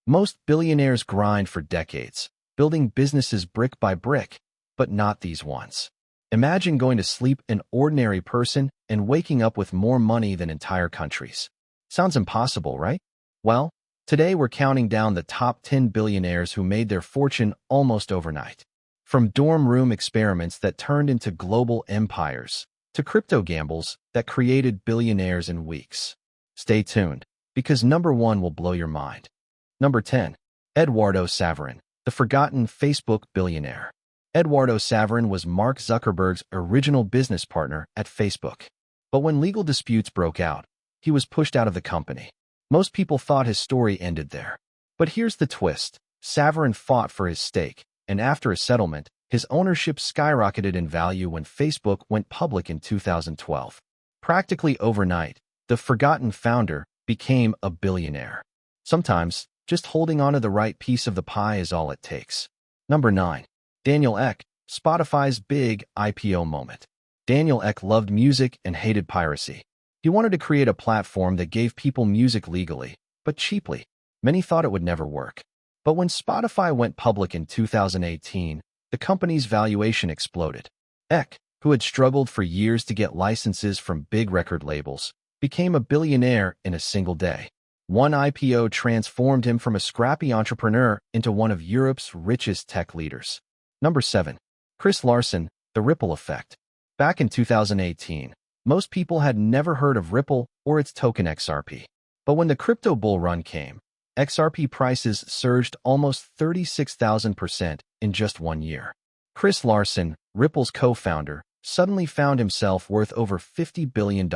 Most billionaires grind for decades, building businesses brick by brick, but not these ones. Imagine going to sleep an ordinary person and waking up with more money than entire countries. Sounds impossible, right? Well, today we're counting down the top 10 billionaires who made their fortune almost overnight. From dorm room experiments that turned into global empires, to crypto gambles that created billionaires in weeks. Stay tuned, because number 1 will blow your mind. Number 10. Eduardo Saverin, the forgotten Facebook billionaire. Eduardo Saverin was Mark Zuckerberg's original business partner at Facebook. But when legal disputes broke out, he was pushed out of the company. Most people thought his story ended there. But here's the twist. Saverin fought for his stake, and after a settlement, his ownership skyrocketed in value when Facebook went public in 2012. Practically overnight, the forgotten founder became a billionaire. Sometimes, just holding onto the right piece of the pie is all it takes. Number 9. Daniel Ek, Spotify's big IPO moment. Daniel Ek loved music and hated piracy. He wanted to create a platform that gave people music legally, but cheaply. Many thought it would never work. But when Spotify went public in 2018, the company's valuation exploded. Ek, who had struggled for years to get licenses from big record labels, became a billionaire in a single day. One IPO transformed him from a scrappy entrepreneur into one of Europe's richest tech leaders. Number 7. Chris Larsen, the Ripple effect. Back in 2018, most people had never heard of Ripple or its token XRP. But when the crypto bull run came, XRP prices surged almost 36,000% in just 1 year. Chris Larsen, Ripple's co-founder, suddenly found himself worth over $50 billion,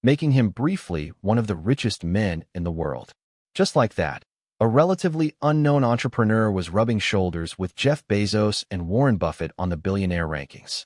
making him briefly one of the richest men in the world. Just like that, a relatively unknown entrepreneur was rubbing shoulders with Jeff Bezos and Warren Buffett on the billionaire rankings.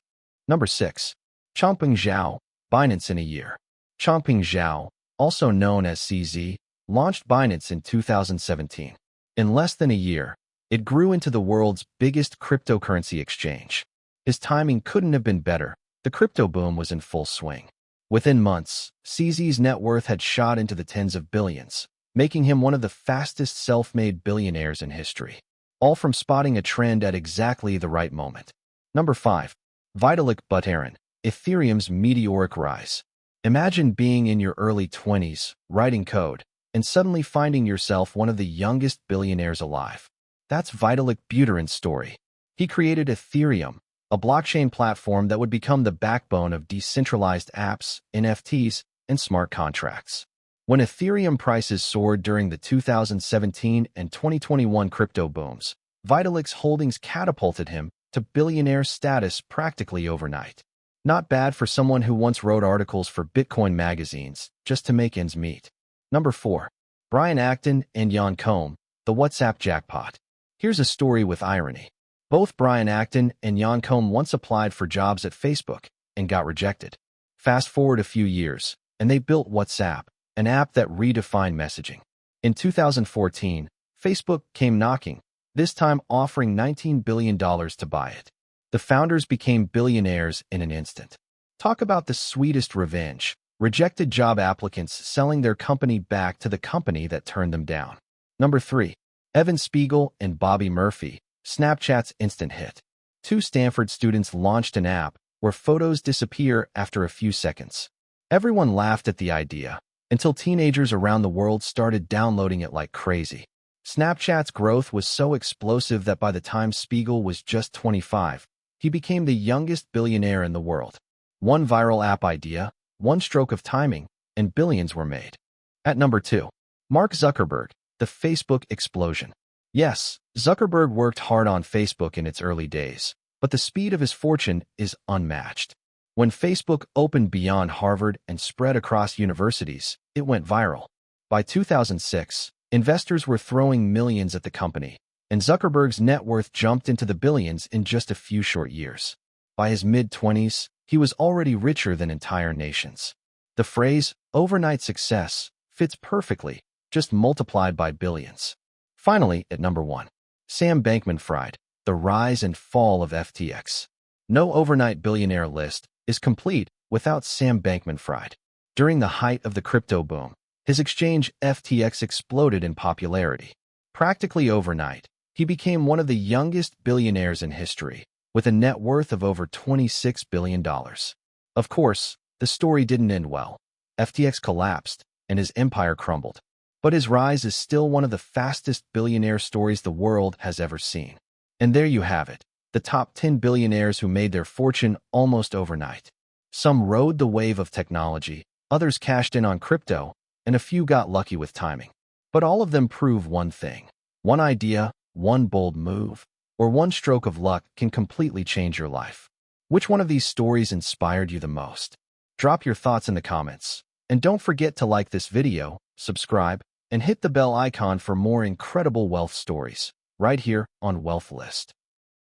Number 6. Changpeng Zhao, Binance in a year. Changpeng Zhao, also known as CZ, launched Binance in 2017. In less than a year, it grew into the world's biggest cryptocurrency exchange. His timing couldn't have been better. The crypto boom was in full swing. Within months, CZ's net worth had shot into the tens of billions, making him one of the fastest self-made billionaires in history. All from spotting a trend at exactly the right moment. Number 5. Vitalik Buterin, Ethereum's meteoric rise. Imagine being in your early 20s, writing code, and suddenly finding yourself one of the youngest billionaires alive. That's Vitalik Buterin's story. He created Ethereum, a blockchain platform that would become the backbone of decentralized apps, NFTs, and smart contracts. When Ethereum prices soared during the 2017 and 2021 crypto booms, Vitalik's holdings catapulted him to billionaire status practically overnight. Not bad for someone who once wrote articles for Bitcoin magazines just to make ends meet. Number 4. Brian Acton and Jan Koum, the WhatsApp jackpot. Here's a story with irony. Both Brian Acton and Jan Koum once applied for jobs at Facebook and got rejected. Fast forward a few years, and they built WhatsApp, an app that redefined messaging. In 2014, Facebook came knocking, this time offering $19 billion to buy it. The founders became billionaires in an instant. Talk about the sweetest revenge. Rejected job applicants selling their company back to the company that turned them down. Number 3. Evan Spiegel and Bobby Murphy, Snapchat's instant hit. Two Stanford students launched an app where photos disappear after a few seconds. Everyone laughed at the idea, until teenagers around the world started downloading it like crazy. Snapchat's growth was so explosive that by the time Spiegel was just 25, he became the youngest billionaire in the world. One viral app idea, one stroke of timing, and billions were made. At number 2. Mark Zuckerberg, the Facebook explosion. Yes, Zuckerberg worked hard on Facebook in its early days, but the speed of his fortune is unmatched. When Facebook opened beyond Harvard and spread across universities, it went viral. By 2006, investors were throwing millions at the company, and Zuckerberg's net worth jumped into the billions in just a few short years. By his mid-20s, he was already richer than entire nations. The phrase, overnight success, fits perfectly, just multiplied by billions. Finally, at number 1. Sam Bankman-Fried, the rise and fall of FTX. No overnight billionaire list is complete without Sam Bankman-Fried. During the height of the crypto boom, his exchange FTX exploded in popularity. Practically overnight, he became one of the youngest billionaires in history, with a net worth of over $26 billion. Of course, the story didn't end well. FTX collapsed, and his empire crumbled. But his rise is still one of the fastest billionaire stories the world has ever seen. And there you have it, the top 10 billionaires who made their fortune almost overnight. Some rode the wave of technology, others cashed in on crypto, and a few got lucky with timing. But all of them prove one thing. One idea, one bold move, or one stroke of luck can completely change your life. Which one of these stories inspired you the most? Drop your thoughts in the comments. And don't forget to like this video, subscribe, and hit the bell icon for more incredible wealth stories, right here on Wealth List.